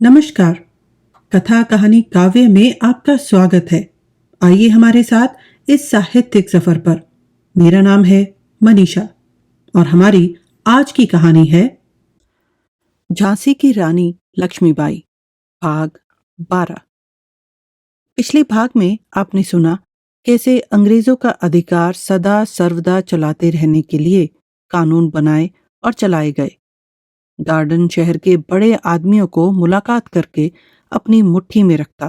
नमस्कार। कथा कहानी काव्य में आपका स्वागत है। आइए हमारे साथ इस साहित्यिक सफर पर। मेरा नाम है मनीषा और हमारी आज की कहानी है झांसी की रानी लक्ष्मीबाई, भाग 12। पिछले भाग में आपने सुना कैसे अंग्रेजों का अधिकार सदा सर्वदा चलाते रहने के लिए कानून बनाए और चलाए गए। गार्डन शहर के बड़े आदमियों को मुलाकात करके अपनी मुट्ठी में रखता।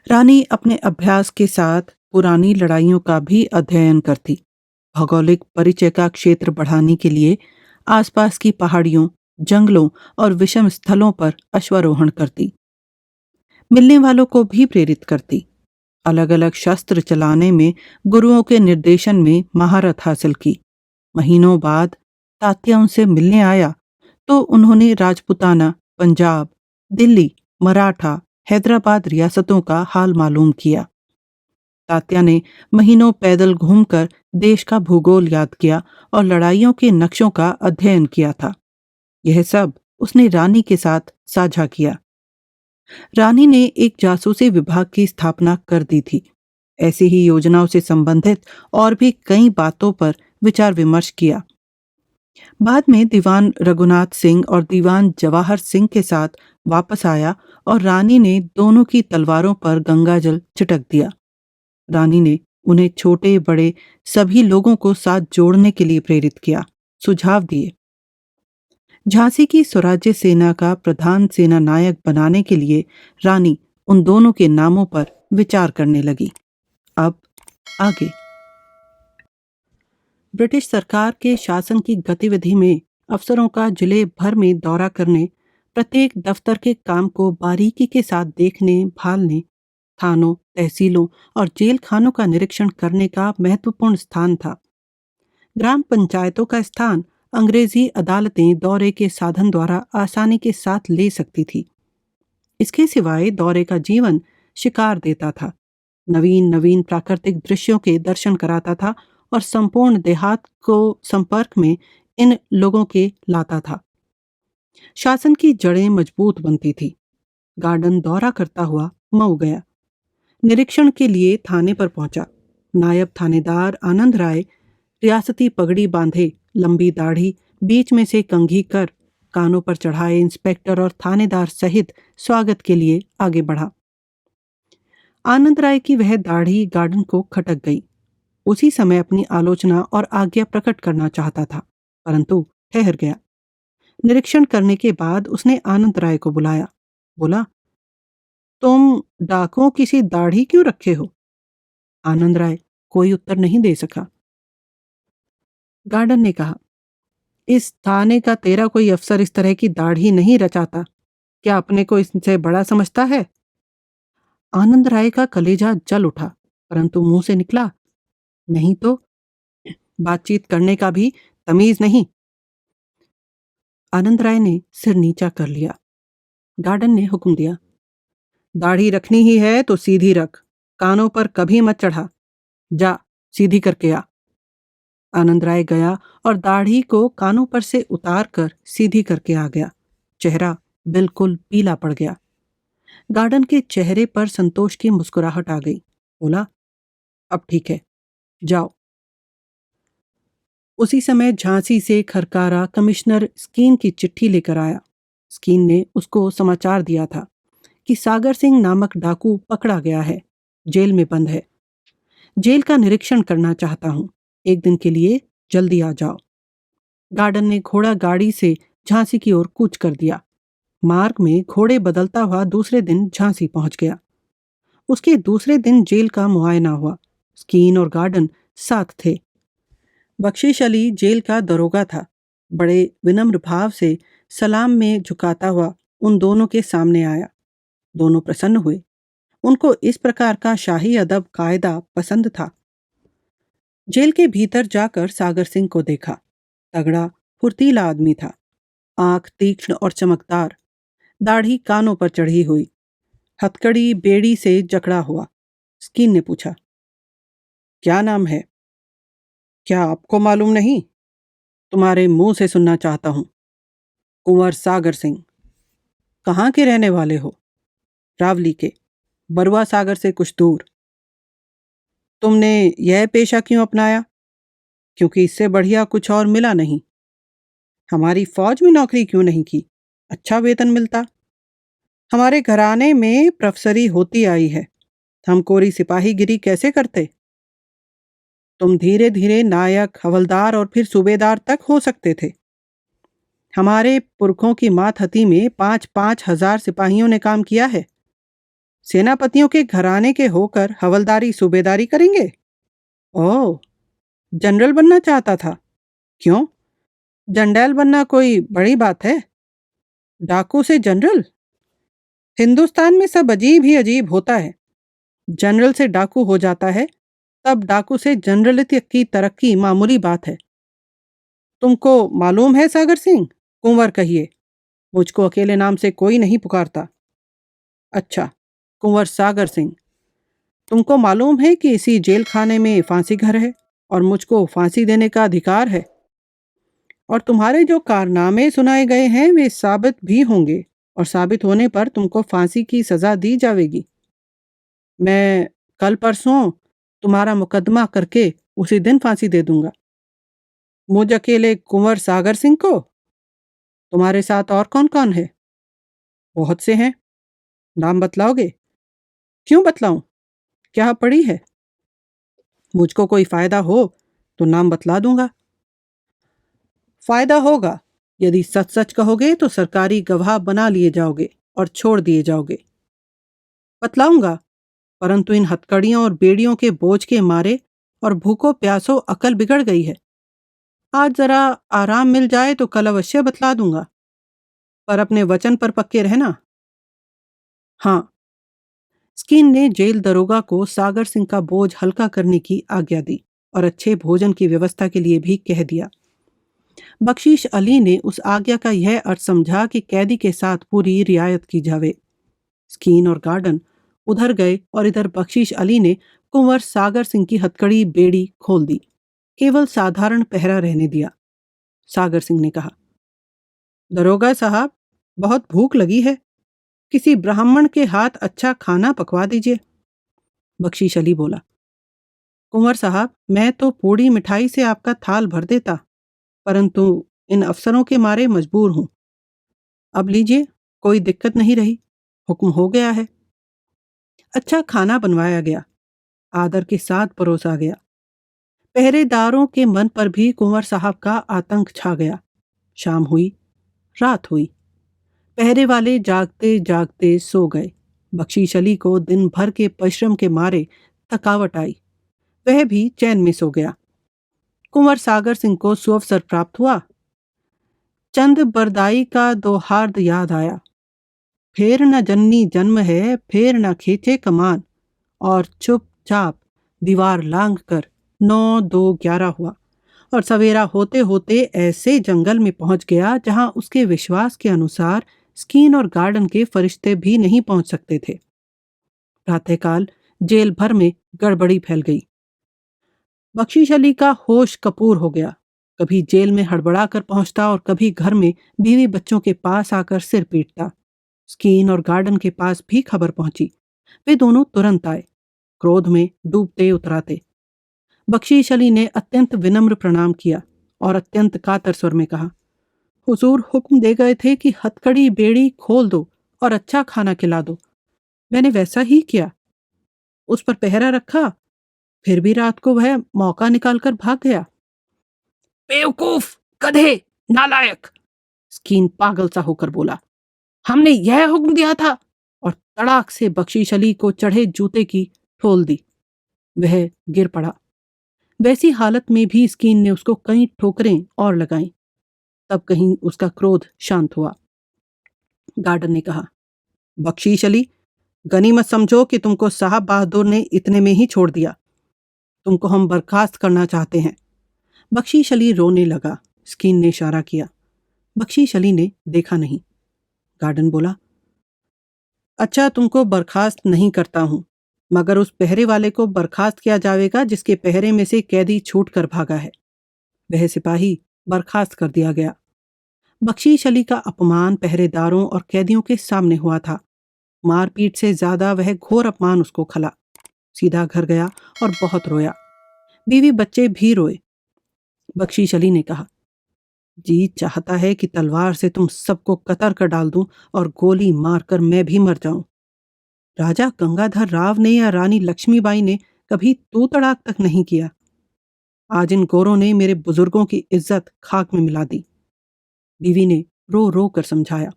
रानी अपने अभ्यास के साथ पुरानी लड़ाइयों का भी अध्ययन करती। भौगोलिक परिचय का क्षेत्र बढ़ाने के लिए आसपास की पहाड़ियों, जंगलों और विषम स्थलों पर अश्वारोहण करती। मिलने वालों को भी प्रेरित करती। अलग अलग शस्त्र चलाने में गुरुओं के निर्देशन में महारत हासिल की। महीनों बाद तात्या उनसे मिलने आया तो उन्होंने राजपुताना, पंजाब, दिल्ली, मराठा, हैदराबाद रियासतों का हाल मालूम किया। तात्या ने महीनों पैदल घूमकर देश का भूगोल याद किया और लड़ाइयों के नक्शों का अध्ययन किया था। यह सब उसने रानी के साथ साझा किया। रानी ने एक जासूसी विभाग की स्थापना कर दी थी। ऐसी ही योजनाओं से संबंधित और भी कई बातों पर विचार विमर्श किया। बाद में दीवान रघुनाथ सिंह और दीवान जवाहर सिंह के साथ वापस आया और रानी ने दोनों की तलवारों पर गंगाजल छिटक दिया। रानी ने उन्हें छोटे बड़े सभी लोगों को साथ जोड़ने के लिए प्रेरित किया, सुझाव दिए। झांसी की स्वराज्य सेना का प्रधान सेना नायक बनाने के लिए रानी उन दोनों के नामों पर विचार करने लगी। अब आगे। ब्रिटिश सरकार के शासन की गतिविधि में अफसरों का जिले भर में दौरा करने, प्रत्येक दफ्तर के काम को बारीकी के साथ देखने भालने, थानों, तहसीलों और जेल खानों का निरीक्षण करने का महत्वपूर्ण स्थान था। ग्राम पंचायतों का स्थान अंग्रेजी अदालतें दौरे के साधन द्वारा आसानी के साथ ले सकती थी। इसके सिवाय दौरे का जीवन शिकार देता था, नवीन नवीन प्राकृतिक दृश्यों के दर्शन कराता था और संपूर्ण देहात को संपर्क में इन लोगों के लाता था। शासन की जड़ें मजबूत बनती थी। गार्डन दौरा करता हुआ मऊ गया। निरीक्षण के लिए थाने पर पहुंचा। नायब थानेदार आनंद राय रियासती पगड़ी बांधे, लंबी दाढ़ी, बीच में से कंघी कर, कानों पर चढ़ाए इंस्पेक्टर और थानेदार सहित स्वागत के लिए आगे बढ़ा। आनंद राय की वह दाढ़ी गार्डन को खटक गई। उसी समय अपनी आलोचना और आज्ञा प्रकट करना चाहता था, परंतु ठहर गया। निरीक्षण करने के बाद उसने आनंद राय को बुलाया। बोला, तुम डाकुओं की सी दाढ़ी क्यों रखे हो? आनंद राय कोई उत्तर नहीं दे सका। गार्डन ने कहा, इस थाने का तेरा कोई अफसर इस तरह की दाढ़ी नहीं रचाता। क्या अपने को इससे बड़ा समझता है? आनंद राय का कलेजा जल उठा, परंतु मुंह से निकला, नहीं तो। बातचीत करने का भी तमीज नहीं। आनंद राय ने सिर नीचा कर लिया। गार्डन ने हुक्म दिया, दाढ़ी रखनी ही है तो सीधी रख, कानों पर कभी मत चढ़ा। जा सीधी करके आ। आनंद राय गया और दाढ़ी को कानों पर से उतार कर सीधी करके आ गया। चेहरा बिल्कुल पीला पड़ गया। गार्डन के चेहरे पर संतोष की मुस्कुराहट आ गई। बोला, अब ठीक है, जाओ। उसी समय झांसी से खरकारा कमिश्नर स्कीन की चिट्ठी लेकर आया। स्कीन ने उसको समाचार दिया था कि सागर सिंह नामक डाकू पकड़ा गया है, जेल में बंद है। जेल का निरीक्षण करना चाहता हूं, एक दिन के लिए जल्दी आ जाओ। गार्डन ने घोड़ा गाड़ी से झांसी की ओर कूच कर दिया। मार्ग में घोड़े बदलता हुआ दूसरे दिन झांसी पहुंच गया। उसके दूसरे दिन जेल का मुआयना हुआ। स्कीन और गार्डन साथ थे। बख्शिश अली जेल का दरोगा था। बड़े विनम्र भाव से सलाम में झुकाता हुआ उन दोनों के सामने आया। दोनों प्रसन्न हुए। उनको इस प्रकार का शाही अदब कायदा पसंद था। जेल के भीतर जाकर सागर सिंह को देखा। तगड़ा फुर्तीला आदमी था। आंख तीक्ष्ण और चमकदार, दाढ़ी कानों पर चढ़ी हुई, हथकड़ी बेड़ी से जकड़ा हुआ। स्कीन ने पूछा, क्या नाम है? क्या आपको मालूम नहीं? तुम्हारे मुंह से सुनना चाहता हूं। कुंवर सागर सिंह। कहाँ के रहने वाले हो? रावली के, बरुआ सागर से कुछ दूर। तुमने यह पेशा क्यों अपनाया? क्योंकि इससे बढ़िया कुछ और मिला नहीं। हमारी फौज में नौकरी क्यों नहीं की? अच्छा वेतन मिलता। हमारे घराने में प्रोफेसरी होती आई है, हम कोरी सिपाहीगिरी कैसे करते? तुम धीरे धीरे नायक, हवलदार और फिर सूबेदार तक हो सकते थे। हमारे पुरखों की मातहती में 5,000 सिपाहियों ने काम किया है। सेनापतियों के घराने के होकर हवलदारी सूबेदारी करेंगे? ओह, जनरल बनना चाहता था। क्यों? जनरल बनना कोई बड़ी बात है? डाकू से जनरल? हिंदुस्तान में सब अजीब ही अजीब होता है। जनरल से डाकू हो जाता है, तब डाकू से जनरल की तरक्की मामूली बात है। तुमको मालूम है सागर सिंह? कुंवर कहिए, मुझको अकेले नाम से कोई नहीं पुकारता। अच्छा, कुंवर सागर सिंह। तुमको मालूम है कि इसी जेल खाने में फांसी घर है और मुझको फांसी देने का अधिकार है। और तुम्हारे जो कारनामे सुनाए गए हैं वे साबित भी होंगे, और साबित होने पर तुमको फांसी की सजा दी जाएगी। मैं कल परसों तुम्हारा मुकदमा करके उसी दिन फांसी दे दूंगा। मुझ अकेले कुंवर सागर सिंह को? तुम्हारे साथ और कौन कौन है? बहुत से हैं। नाम बतलाओगे? क्यों बतलाऊं? क्या पड़ी है? मुझको कोई फायदा हो तो नाम बतला दूंगा। फायदा होगा। यदि सच सच कहोगे तो सरकारी गवाह बना लिए जाओगे और छोड़ दिए जाओगे। बतलाऊंगा, परंतु इन हथकड़ियों और बेड़ियों के बोझ के मारे और भूखों प्यासों अकल बिगड़ गई है। आज जरा आराम मिल जाए तो कल अवश्य बतला दूंगा, पर अपने वचन पर पक्के रहना। हाँ। स्कीन ने जेल दरोगा को सागर सिंह का बोझ हल्का करने की आज्ञा दी और अच्छे भोजन की व्यवस्था के लिए भी कह दिया। बख्शीश अली ने उस आज्ञा का यह अर्थ समझा कि कैदी के साथ पूरी रियायत की जावे। स्कीन और गार्डन उधर गए और इधर बख्शीश अली ने कुंवर सागर सिंह की हथकड़ी बेड़ी खोल दी, केवल साधारण पहरा रहने दिया। सागर सिंह ने कहा, दरोगा साहब, बहुत भूख लगी है, किसी ब्राह्मण के हाथ अच्छा खाना पकवा दीजिए। बख्शीश अली बोला, कुंवर साहब, मैं तो पूड़ी मिठाई से आपका थाल भर देता, परंतु इन अफसरों के मारे मजबूर हूं। अब लीजिए, कोई दिक्कत नहीं रही, हुक्म हो गया है। अच्छा खाना बनवाया गया, आदर के साथ परोसा गया। पहरेदारों के मन पर भी कुंवर साहब का आतंक छा गया। शाम हुई, रात हुई, पहरे वाले जागते जागते सो गए। बख्शीश अली को दिन भर के परिश्रम के मारे थकावट आई, वह भी चैन में सो गया। कुंवर सागर सिंह को सुअवसर प्राप्त हुआ। चंद बरदाई का दोहार्द याद आया, फेर न जननी जन्म है, फेर न खींचे कमान, और चुपचाप दीवार लांघ कर 9-2-11 हुआ और सवेरा होते होते ऐसे जंगल में पहुंच गया जहां उसके विश्वास के अनुसार स्कीन और गार्डन के फरिश्ते भी नहीं पहुंच सकते थे। प्रातःकाल जेल भर में गड़बड़ी फैल गई। बख्शीश अली का होश कपूर हो गया, कभी जेल में हड़बड़ा कर पहुंचता और कभी घर में बीवी बच्चों के पास आकर सिर पीटता। स्कीन और गार्डन के पास भी खबर पहुंची, वे दोनों तुरंत आए, क्रोध में डूबते उतराते। बख्शीश अली ने अत्यंत विनम्र प्रणाम किया और अत्यंत कातर स्वर में कहा, हुजूर हुक्म दे गए थे कि हथकड़ी बेड़ी खोल दो और अच्छा खाना खिला दो। मैंने वैसा ही किया, उस पर पहरा रखा, फिर भी रात को वह मौका निकालकर भाग गया। बेवकूफ, गधे, नालायक, स्कीन पागल सा होकर बोला, हमने यह हुक्म दिया था, और तड़ाक से बख्शीश अली को चढ़े जूते की ठोल दी। वह गिर पड़ा। वैसी हालत में भी स्कीन ने उसको कई ठोकरें और लगाईं, तब कहीं उसका क्रोध शांत हुआ। गार्डन ने कहा, बख्शीश अली, गनीमत समझो कि तुमको साहब बहादुर ने इतने में ही छोड़ दिया। तुमको हम बर्खास्त करना चाहते हैं। बख्शीश अली रोने लगा। स्कीन ने इशारा किया। बख्शीश अली ने देखा नहीं। गार्डन बोला, अच्छा, तुमको बर्खास्त नहीं करता हूं, मगर उस पहरे वाले को बर्खास्त किया जाएगा जिसके पहरे में से कैदी छूट कर भागा है। वह सिपाही बर्खास्त कर दिया गया। बख्शीश अली का अपमान पहरेदारों और कैदियों के सामने हुआ था। मारपीट से ज्यादा वह घोर अपमान उसको खला। सीधा घर गया और बहुत रोया। बीवी बच्चे भी रोए। बख्शीश अली ने कहा, जी चाहता है कि तलवार से तुम सबको कतर कर डाल दूं और गोली मारकर मैं भी मर जाऊं। राजा गंगाधर राव ने या रानी लक्ष्मीबाई ने कभी तू तड़ाक तक नहीं किया। आज इन गोरों ने मेरे बुजुर्गों की इज्जत खाक में मिला दी। बीवी ने रो रो कर समझाया।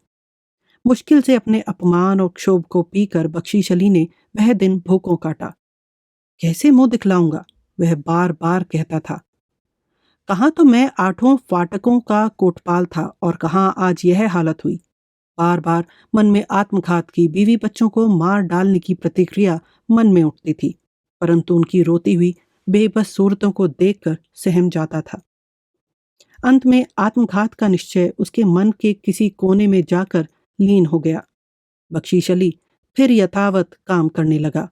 मुश्किल से अपने अपमान और क्षोभ को पीकर बख्शीश अली ने वह दिन भूखों काटा। कैसे मुंह दिखलाऊंगा, वह बार बार कहता था। कहाँ तो मैं 8 फाटकों का कोटपाल था और कहाँ आज यह हालत हुई। बार बार मन में आत्मघात की, बीवी बच्चों को मार डालने की प्रतिक्रिया मन में उठती थी, परंतु उनकी रोती हुई बेबस सूरतों को देखकर सहम जाता था। अंत में आत्मघात का निश्चय उसके मन के किसी कोने में जाकर लीन हो गया। बख्शीश अली फिर यथावत काम करने लगा।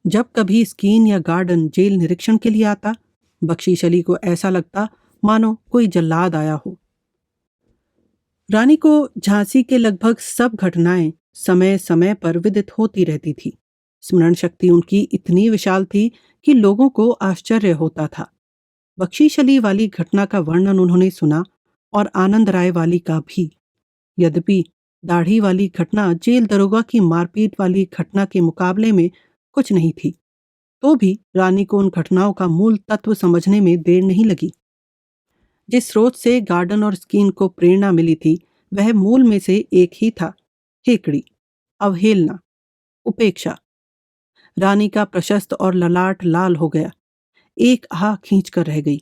जब कभी स्कीन या गार्डन जेल निरीक्षण के लिए आता, बख्शीश अली को ऐसा लगता मानो कोई जल्लाद आया हो। रानी को झांसी के लगभग सब घटनाएं समय समय पर विदित होती रहती थी। स्मरण शक्ति उनकी इतनी विशाल थी कि लोगों को आश्चर्य होता था। बख्शीश अली वाली घटना का वर्णन उन्होंने सुना और आनंद राय वाली का भी। यद्यपि दाढ़ी वाली घटना जेल दरोगा की मारपीट वाली घटना के मुकाबले में कुछ नहीं थी, तो भी रानी को उन घटनाओं का मूल तत्व समझने में देर नहीं लगी। जिस स्रोत से गार्डन और स्कीन को प्रेरणा मिली थी, वह मूल में से एक ही था, हेकड़ी, अवहेलना, उपेक्षा। रानी का प्रशस्त और ललाट लाल हो गया। एक आह खींच कर रह गई।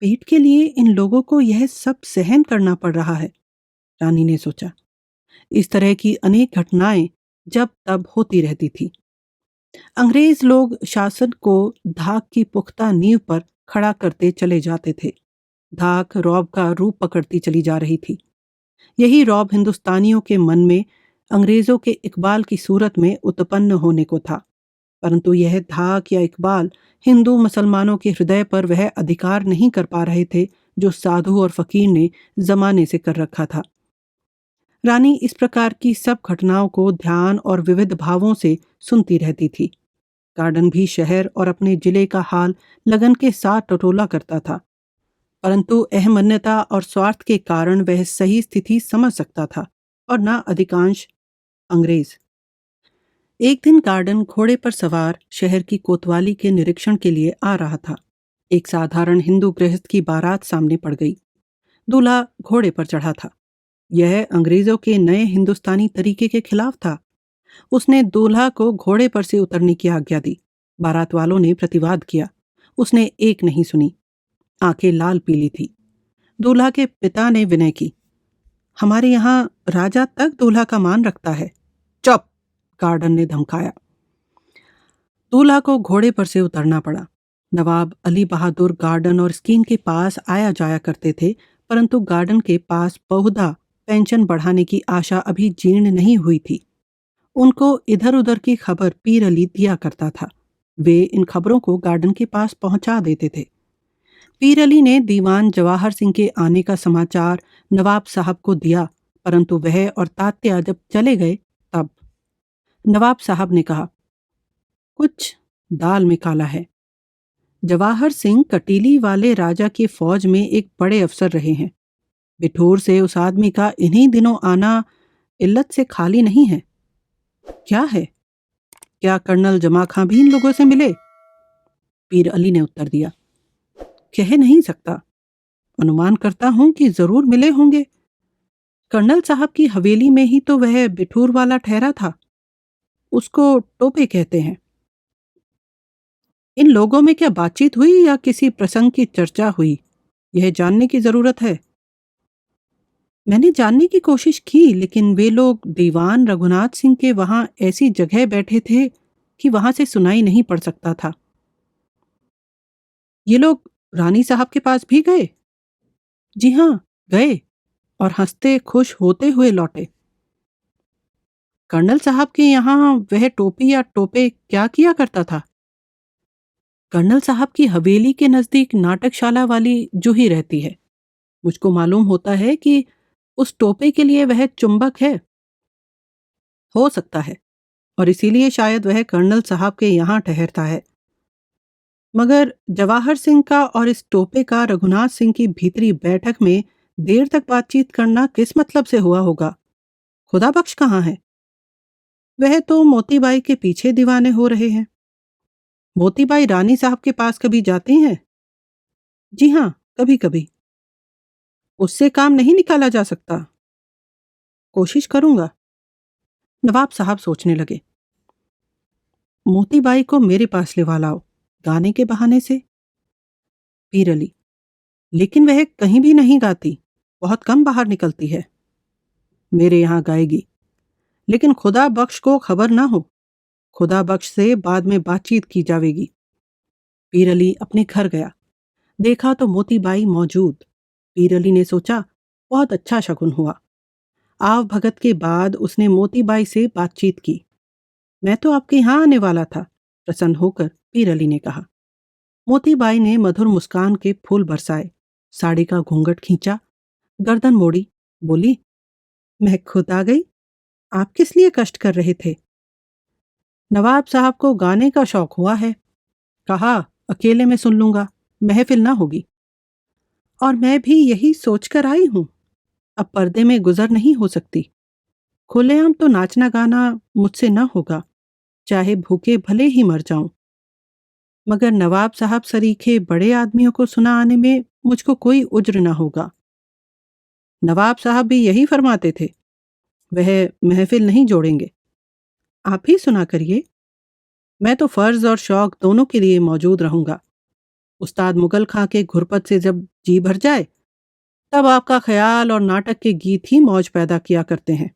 पेट के लिए इन लोगों को यह सब सहन करना पड़ रहा है, रानी ने सोचा। इस तरह की अनेक घटनाएं जब तब होती रहती थी। अंग्रेज लोग शासन को धाक की पुख्ता नींव पर खड़ा करते चले जाते थे। धाक रौब का रूप पकड़ती चली जा रही थी। यही रौब हिंदुस्तानियों के मन में अंग्रेजों के इकबाल की सूरत में उत्पन्न होने को था, परंतु यह धाक या इकबाल हिंदू मुसलमानों के हृदय पर वह अधिकार नहीं कर पा रहे थे जो साधु और फकीर ने जमाने से कर रखा था। रानी इस प्रकार की सब घटनाओं को ध्यान और विविध भावों से सुनती रहती थी। गार्डन भी शहर और अपने जिले का हाल लगन के साथ टटोला करता था, परंतु अहमन्यता और स्वार्थ के कारण वह सही स्थिति समझ सकता था और न अधिकांश अंग्रेज। एक दिन गार्डन घोड़े पर सवार शहर की कोतवाली के निरीक्षण के लिए आ रहा था। एक साधारण हिंदू गृहस्थ की बारात सामने पड़ गई। दूल्हा घोड़े पर चढ़ा था। यह अंग्रेजों के नए हिंदुस्तानी तरीके के खिलाफ था। उसने दूल्हा को घोड़े पर से उतरने की आज्ञा दी। बारात वालों ने प्रतिवाद किया। उसने एक नहीं सुनी। आंखें लाल पीली थी। दूल्हा के पिता ने विनय की, हमारे यहाँ राजा तक दूल्हा का मान रखता है। चुप, गार्डन ने धमकाया। दूल्हा को घोड़े पर से उतरना पड़ा। नवाब अली बहादुर गार्डन और स्कीन के पास आया जाया करते थे, परंतु गार्डन के पास बहुधा पेंशन बढ़ाने की आशा अभी जीर्ण नहीं हुई थी। उनको इधर उधर की खबर पीर अली दिया करता था। वे इन खबरों को गार्डन के पास पहुंचा देते थे। पीर अली ने दीवान जवाहर सिंह के आने का समाचार नवाब साहब को दिया, परंतु वह और तात्या जब चले गए तब नवाब साहब ने कहा, कुछ दाल में काला है। जवाहर सिंह कटीली वाले राजा की फौज में एक बड़े अफसर रहे हैं। बिठूर से उस आदमी का इन्हीं दिनों आना इल्लत से खाली नहीं है। क्या है? क्या कर्नल जमा खां भी इन लोगों से मिले? पीर अली ने उत्तर दिया, कह नहीं सकता, अनुमान करता हूं कि जरूर मिले होंगे। कर्नल साहब की हवेली में ही तो वह बिठूर वाला ठहरा था। उसको टोपे कहते हैं। इन लोगों में क्या बातचीत हुई या किसी प्रसंग की चर्चा हुई, यह जानने की जरूरत है। मैंने जानने की कोशिश की, लेकिन वे लोग दीवान रघुनाथ सिंह के वहां ऐसी जगह बैठे थे कि वहां से सुनाई नहीं पड़ सकता था। ये लोग रानी साहब के पास भी गए? जी हाँ, गए और हंसते खुश होते हुए लौटे। कर्नल साहब के यहाँ वह टोपी या टोपे क्या किया करता था? कर्नल साहब की हवेली के नजदीक नाटकशाला वाली जूही रहती है। मुझको मालूम होता है कि उस टोपे के लिए वह चुंबक है, हो सकता है, और इसीलिए शायद वह कर्नल साहब के यहाँ ठहरता है। मगर जवाहर सिंह का और इस टोपे का रघुनाथ सिंह की भीतरी बैठक में देर तक बातचीत करना किस मतलब से हुआ होगा? खुदा बख्श कहाँ है? वह तो मोतीबाई के पीछे दीवाने हो रहे हैं। मोतीबाई रानी साहब के पास कभी जाती हैं? जी हाँ, कभी कभी। उससे काम नहीं निकाला जा सकता? कोशिश करूंगा। नवाब साहब सोचने लगे। मोतीबाई को मेरे पास लेवा लाओ, गाने के बहाने से। पीर अली, लेकिन वह कहीं भी नहीं गाती, बहुत कम बाहर निकलती है। मेरे यहाँ गाएगी, लेकिन खुदा बख्श को खबर ना हो। खुदा बख्श से बाद में बातचीत की जाएगी। पीर अली अपने घर गया, देखा तो मोतीबाई मौजूद। पीर अली ने सोचा, बहुत अच्छा शगुन हुआ। आव भगत के बाद उसने मोतीबाई से बातचीत की। मैं तो आपके यहाँ आने वाला था, प्रसन्न होकर पीर अली ने कहा। मोतीबाई ने मधुर मुस्कान के फूल बरसाए, साड़ी का घूंघट खींचा, गर्दन मोड़ी, बोली, मैं खुद आ गई। आप किस लिए कष्ट कर रहे थे? नवाब साहब को गाने का शौक हुआ है, कहा अकेले में सुन लूंगा, महफिल ना होगी। और मैं भी यही सोचकर आई हूं, अब पर्दे में गुजर नहीं हो सकती। खुलेआम तो नाचना गाना मुझसे न होगा, चाहे भूखे भले ही मर जाऊं। मगर नवाब साहब सरीखे बड़े आदमियों को सुना आने में मुझको कोई उज्र न होगा। नवाब साहब भी यही फरमाते थे, वह महफिल नहीं जोड़ेंगे। आप ही सुना करिए, मैं तो फर्ज और शौक दोनों के लिए मौजूद रहूंगा। उस्ताद मुगल खां के घुरपत से जब जी भर जाए, तब आपका ख्याल और नाटक के गीत ही मौज पैदा किया करते हैं।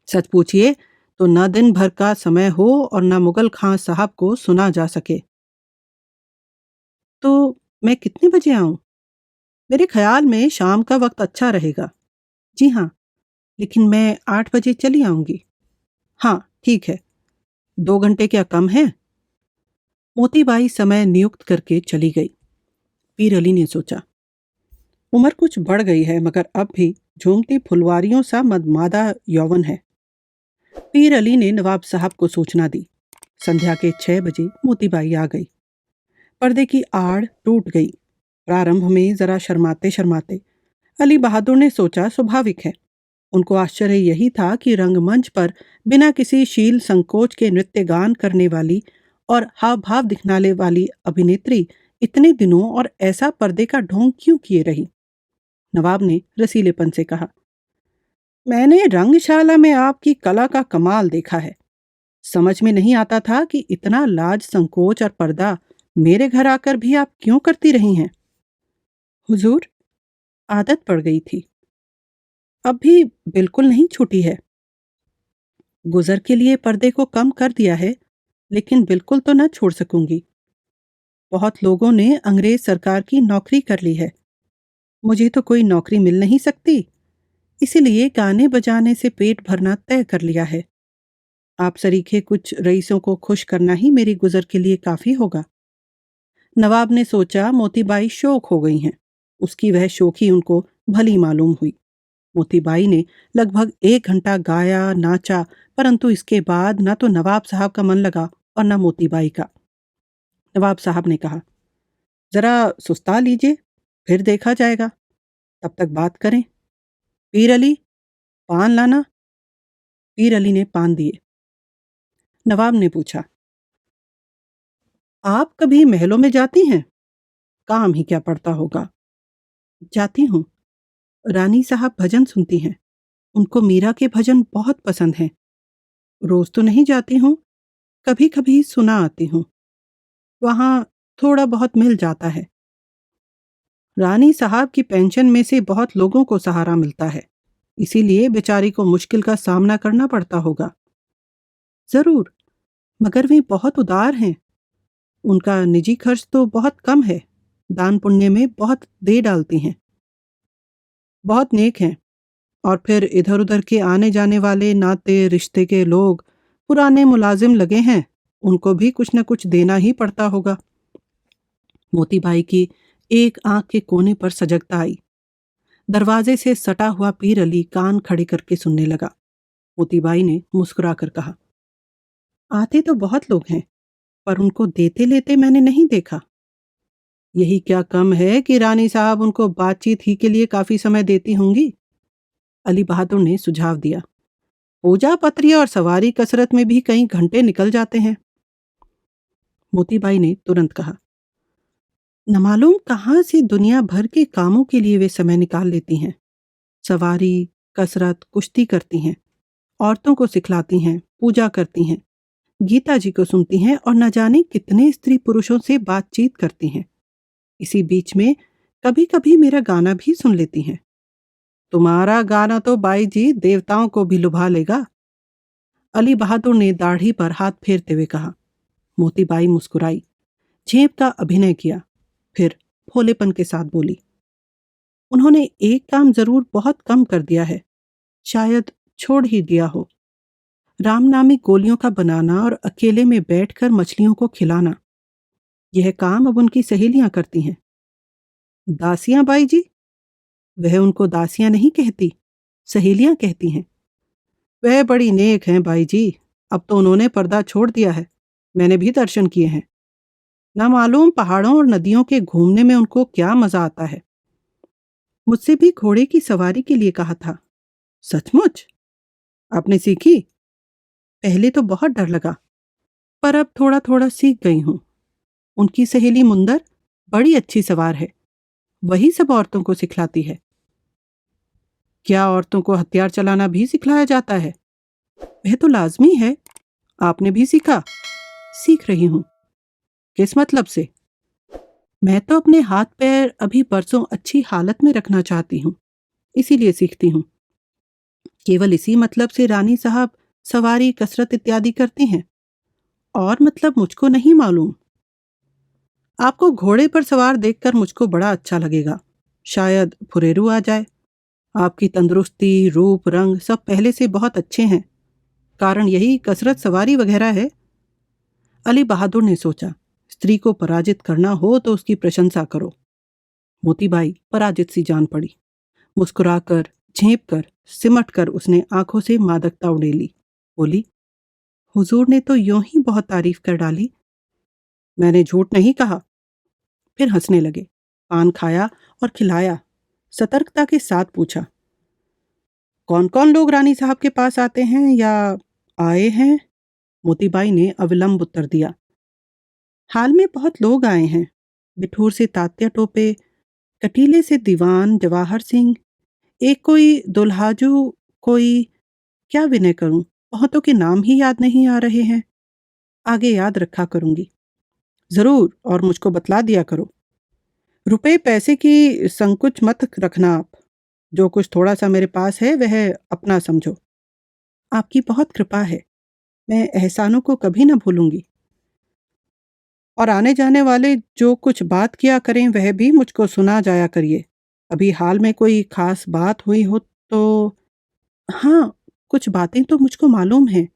सच पूछिए तो न दिन भर का समय हो और न मुगल खां साहब को सुना जा सके। तो मैं कितने बजे आऊं? मेरे ख्याल में शाम का वक्त अच्छा रहेगा। जी हाँ, लेकिन मैं 8 बजे चली आऊंगी। हाँ, ठीक है। 2 घंटे क्या कम है? मोतीबाई समय नियुक्त करके चली गई। पीर अली ने सोचा, उम्र कुछ बढ़ गई है, मगर अब भी झूमती फुलवारियों सा मदमादा यौवन है। पीर अली ने नवाब साहब को सूचना दी। संध्या के 6 बजे मोतीबाई आ गई। पर्दे की आड़ टूट गई। प्रारंभ में जरा शर्माते शर्माते अली बहादुर ने सोचा, स्वाभाविक है। उनको आश्चर्य यही था कि रंगमंच पर बिना किसी शील संकोच के नृत्य गान करने वाली और हाव भाव दिखलाने वाली अभिनेत्री इतने दिनों और ऐसा पर्दे का ढोंग क्यों किए रही। नवाब ने रसीलेपन से कहा, मैंने रंगशाला में आपकी कला का कमाल देखा है। समझ में नहीं आता था कि इतना लाज संकोच और पर्दा मेरे घर आकर भी आप क्यों करती रही हैं। हुजूर, आदत पड़ गई थी, अब भी बिल्कुल नहीं छूटी है। गुजर के लिए पर्दे को कम कर दिया है, लेकिन बिल्कुल तो न छोड़ सकूंगी। बहुत लोगों ने अंग्रेज सरकार की नौकरी कर ली है, मुझे तो कोई नौकरी मिल नहीं सकती, इसीलिए गाने बजाने से पेट भरना तय कर लिया है। आप सरीखे कुछ रईसों को खुश करना ही मेरी गुजर के लिए काफी होगा। नवाब ने सोचा, मोतीबाई शोक हो गई हैं। उसकी वह शोखी उनको भली मालूम हुई। मोतीबाई ने लगभग 1 घंटा गाया, नाचा, परंतु इसके बाद न तो नवाब साहब का मन लगा और न मोतीबाई का। नवाब साहब ने कहा, जरा सुस्ता लीजिए, फिर देखा जाएगा, तब तक बात करें। पीर अली, पान लाना। पीर अली ने पान दिए। नवाब ने पूछा, आप कभी महलों में जाती हैं? काम ही क्या पड़ता होगा। जाती हूँ। रानी साहब भजन सुनती हैं, उनको मीरा के भजन बहुत पसंद हैं। रोज तो नहीं जाती हूँ, कभी कभी सुना आती हूँ, वहाँ थोड़ा बहुत मिल जाता है। रानी साहब की पेंशन में से बहुत लोगों को सहारा मिलता है, इसीलिए बेचारी को मुश्किल का सामना करना पड़ता होगा। जरूर, मगर वे बहुत उदार हैं। उनका निजी खर्च तो बहुत कम है, दान पुण्य में बहुत दे डालती हैं। बहुत नेक हैं। और फिर इधर उधर के आने जाने वाले नाते रिश्ते के लोग, पुराने मुलाजिम लगे हैं, उनको भी कुछ न कुछ देना ही पड़ता होगा। मोतीबाई की एक आंख के कोने पर सजगता आई। दरवाजे से सटा हुआ पीर अली कान खड़े करके सुनने लगा। मोतीबाई ने मुस्कुरा कर कहा, आते तो बहुत लोग हैं, पर उनको देते लेते मैंने नहीं देखा। यही क्या कम है कि रानी साहब उनको बातचीत ही के लिए काफी समय देती होंगी। अली बहादुर ने सुझाव दिया। पूजा पत्री और सवारी कसरत में भी कई घंटे निकल जाते हैं। मोतीबाई ने तुरंत कहा, न मालूम कहाँ से दुनिया भर के कामों के लिए वे समय निकाल लेती हैं। सवारी, कसरत, कुश्ती करती हैं, औरतों को सिखलाती हैं, पूजा करती हैं, गीता जी को सुनती हैं और न जाने कितने स्त्री पुरुषों से बातचीत करती हैं। इसी बीच में कभी कभी मेरा गाना भी सुन लेती हैं। तुम्हारा गाना तो बाई जी देवताओं को भी लुभा लेगा। अली बहादुर ने दाढ़ी पर हाथ फेरते हुए कहा। मोतीबाई मुस्कुराई, झेप का अभिनय किया, फिर भोलेपन के साथ बोली, उन्होंने एक काम जरूर बहुत कम कर दिया है, शायद छोड़ ही दिया हो। रामनामी गोलियों का बनाना और अकेले में बैठकर मछलियों को खिलाना, यह काम अब उनकी सहेलियां करती हैं। दासियां बाई जी? वह उनको दासियां नहीं कहती, सहेलियां कहती हैं। वह बड़ी नेक हैं बाई जी, अब तो उन्होंने पर्दा छोड़ दिया है, मैंने भी दर्शन किए हैं। ना मालूम पहाड़ों और नदियों के घूमने में उनको क्या मजा आता है। मुझसे भी घोड़े की सवारी के लिए कहा था। सचमुच? आपने सीखी? पहले तो बहुत डर लगा, पर अब थोड़ा थोड़ा सीख गई हूँ। उनकी सहेली मुंदर बड़ी अच्छी सवार है, वही सब औरतों को सिखलाती है। क्या औरतों को हथियार चलाना भी सिखलाया जाता है? वह तो लाजमी है। आपने भी सीखा? सीख रही हूँ। किस मतलब से? मैं तो अपने हाथ पैर अभी बरसों अच्छी हालत में रखना चाहती हूँ, इसीलिए सीखती हूँ। केवल इसी मतलब से रानी साहब सवारी, कसरत इत्यादि करती हैं, और मतलब मुझको नहीं मालूम। आपको घोड़े पर सवार देखकर मुझको बड़ा अच्छा लगेगा, शायद फुरेरू आ जाए। आपकी तंदुरुस्ती, रूप, रंग सब पहले से बहुत अच्छे हैं, कारण यही कसरत, सवारी वगैरह है। अली बहादुर ने सोचा, स्त्री को पराजित करना हो तो उसकी प्रशंसा करो। मोतीबाई पराजित सी जान पड़ी। मुस्कुराकर, झेप कर, सिमट कर उसने आंखों से मादकता उड़ेली। बोली, हुजूर ने तो यूं ही बहुत तारीफ कर डाली। मैंने झूठ नहीं कहा। फिर हंसने लगे। पान खाया और खिलाया, सतर्कता के साथ पूछा, कौन कौन लोग रानी साहब के पास आते हैं या आए हैं? मोतीबाई ने अविलंब उत्तर दिया, हाल में बहुत लोग आए हैं। बिठूर से तात्या टोपे, कटीले से दीवान जवाहर सिंह, एक कोई दुल्हाजू, कोई, क्या विनय करूं, बहुतों के नाम ही याद नहीं आ रहे हैं। आगे याद रखा करूंगी जरूर, और मुझको बतला दिया करो। रुपए पैसे की संकुच मत रखना आप। जो कुछ थोड़ा सा मेरे पास है वह अपना समझो। आपकी बहुत कृपा है, मैं एहसानों को कभी न भूलूंगी। और आने जाने वाले जो कुछ बात किया करें वह भी मुझको सुना जाया करिए। अभी हाल में कोई खास बात हुई हो तो? हाँ, कुछ बातें तो मुझको मालूम हैं,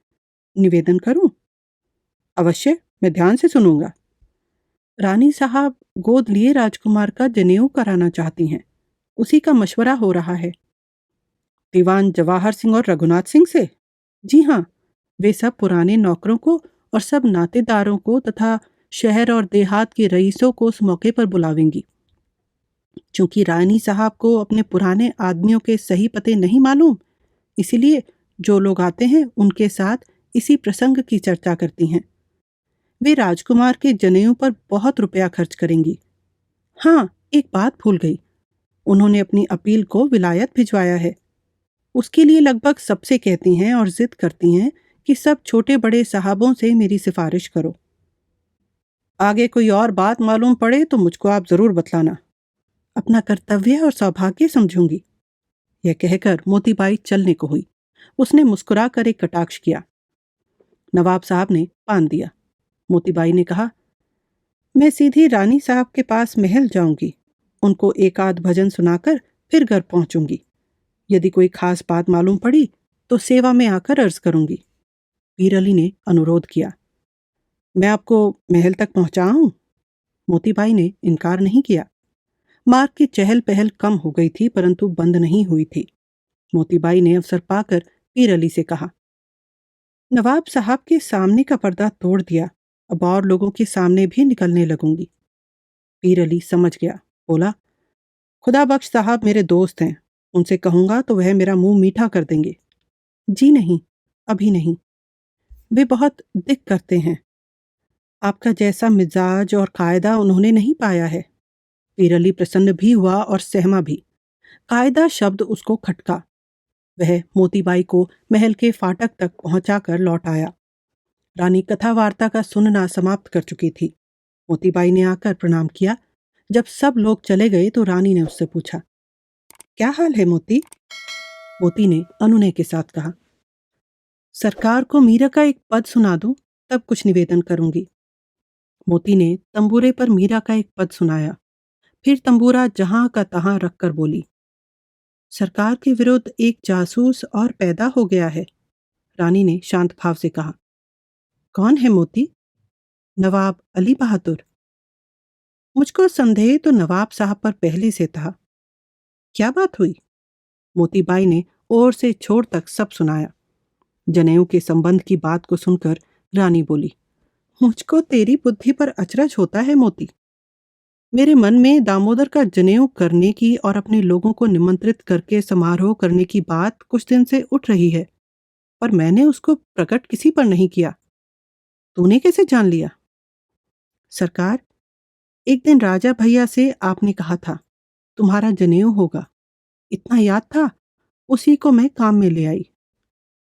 निवेदन करूं? अवश्य, मैं ध्यान से सुनूंगा। रानी साहब गोद लिए राजकुमार का जनेऊ कराना चाहती हैं, उसी का मशवरा हो रहा है। दीवान जवाहर सिंह और रघुनाथ सिंह से? जी हाँ, वे सब पुराने नौकरों को और सब नातेदारों को तथा शहर और देहात के रईसों को उस मौके पर बुलावेंगी। चूंकि रानी साहब को अपने पुराने आदमियों के सही पते नहीं मालूम, इसीलिए जो लोग आते हैं उनके साथ इसी प्रसंग की चर्चा करती हैं। वे राजकुमार के जनेऊ पर बहुत रुपया खर्च करेंगी। हाँ, एक बात भूल गई, उन्होंने अपनी अपील को विलायत भिजवाया है। उसके लिए लगभग सबसे कहती हैं और जिद करती हैं कि सब छोटे बड़े साहबों से मेरी सिफारिश करो। आगे कोई और बात मालूम पड़े तो मुझको आप जरूर बतलाना। अपना कर्तव्य और सौभाग्य समझूंगी। यह कहकर मोतीबाई चलने को हुई। उसने मुस्कुरा कर एक कटाक्ष किया। नवाब साहब ने पान दिया। मोतीबाई ने कहा, मैं सीधी रानी साहब के पास महल जाऊंगी, उनको एक आध भजन सुनाकर फिर घर पहुंचूंगी। यदि कोई खास बात मालूम पड़ी तो सेवा में आकर अर्ज करूंगी। पीर अली ने अनुरोध किया, मैं आपको महल तक पहुंचाऊं? मोतीबाई ने इनकार नहीं किया। मार्ग की चहल पहल कम हो गई थी, परंतु बंद नहीं हुई थी। मोतीबाई ने अवसर पाकर पीर अली से कहा, नवाब साहब के सामने का पर्दा तोड़ दिया, अब और लोगों के सामने भी निकलने लगूंगी। पीर अली समझ गया, बोला, खुदा बख्श साहब मेरे दोस्त हैं, उनसे कहूंगा तो वह मेरा मुंह मीठा कर देंगे। जी नहीं, अभी नहीं, वे बहुत दिक करते हैं। आपका जैसा मिजाज और कायदा उन्होंने नहीं पाया है। पीर अली प्रसन्न भी हुआ और सहमा भी। कायदा शब्द उसको खटका। वह मोतीबाई को महल के फाटक तक पहुंचाकर लौट आया। रानी कथा वार्ता का सुनना समाप्त कर चुकी थी। मोतीबाई ने आकर प्रणाम किया। जब सब लोग चले गए तो रानी ने उससे पूछा, क्या हाल है मोती? मोती ने अनुनय के साथ कहा, सरकार को मीरा का एक पद सुना दूं, तब कुछ निवेदन करूंगी। मोती ने तंबूरे पर मीरा का एक पद सुनाया, फिर तंबूरा जहां का तहां रखकर बोली, सरकार के विरुद्ध एक जासूस और पैदा हो गया है। रानी ने शांत भाव से कहा, कौन है मोती? नवाब अली बहादुर। मुझको संदेह तो नवाब साहब पर पहले से था। क्या बात हुई? मोतीबाई ने ओर से छोर तक सब सुनाया। जनेऊ के संबंध की बात को सुनकर रानी बोली, मुझको तेरी बुद्धि पर अचरज होता है मोती। मेरे मन में दामोदर का जनेऊ करने की और अपने लोगों को निमंत्रित करके समारोह करने की बात कुछ दिन से उठ रही है, पर मैंने उसको प्रकट किसी पर नहीं किया। तूने कैसे जान लिया? सरकार, एक दिन राजा भैया से आपने कहा था, तुम्हारा जनेऊ होगा। इतना याद था, उसी को मैं काम में ले आई।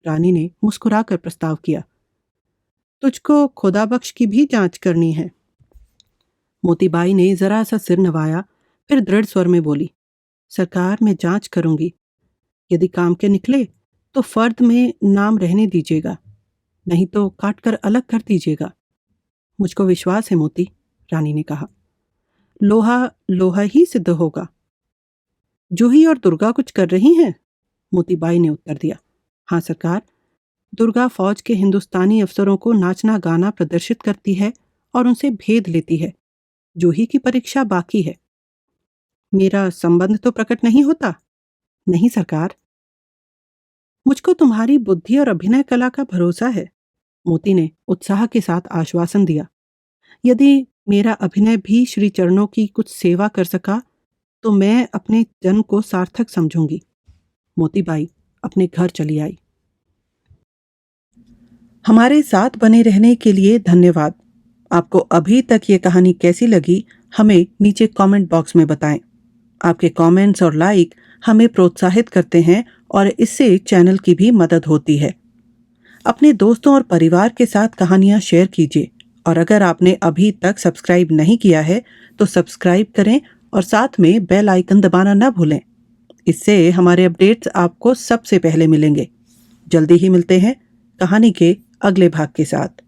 रानी ने मुस्कुराकर प्रस्ताव किया, तुझको खुदा बख्श की भी जांच करनी है। मोतीबाई ने जरा सा सिर नवाया, फिर दृढ़ स्वर में बोली, सरकार मैं जांच करूंगी। यदि काम के निकले तो फर्द में नाम रहने दीजिएगा, नहीं तो काट कर अलग कर दीजिएगा। मुझको विश्वास है मोती, रानी ने कहा, लोहा लोहा ही सिद्ध होगा। जूही और दुर्गा कुछ कर रही हैं? मोतीबाई ने उत्तर दिया, हाँ सरकार, दुर्गा फौज के हिंदुस्तानी अफसरों को नाचना गाना प्रदर्शित करती है और उनसे भेद लेती है। जूही की परीक्षा बाकी है। मेरा संबंध तो प्रकट नहीं होता? नहीं सरकार। मुझको तुम्हारी बुद्धि और अभिनय कला का भरोसा है, मोती ने उत्साह के साथ आश्वासन दिया। यदि मेरा अभिनय भी श्री चरणों की कुछ सेवा कर सका तो मैं अपने जन्म को सार्थक समझूंगी। मोतीबाई अपने घर चली आई। हमारे साथ बने रहने के लिए धन्यवाद। आपको अभी तक ये कहानी कैसी लगी हमें नीचे कमेंट बॉक्स में बताएं। आपके कमेंट्स और लाइक हमें प्रोत्साहित करते हैं और इससे चैनल की भी मदद होती है। अपने दोस्तों और परिवार के साथ कहानियां शेयर कीजिए और अगर आपने अभी तक सब्सक्राइब नहीं किया है तो सब्सक्राइब करें और साथ में बेल आइकन दबाना न भूलें। इससे हमारे अपडेट्स आपको सबसे पहले मिलेंगे। जल्दी ही मिलते हैं कहानी के अगले भाग के साथ।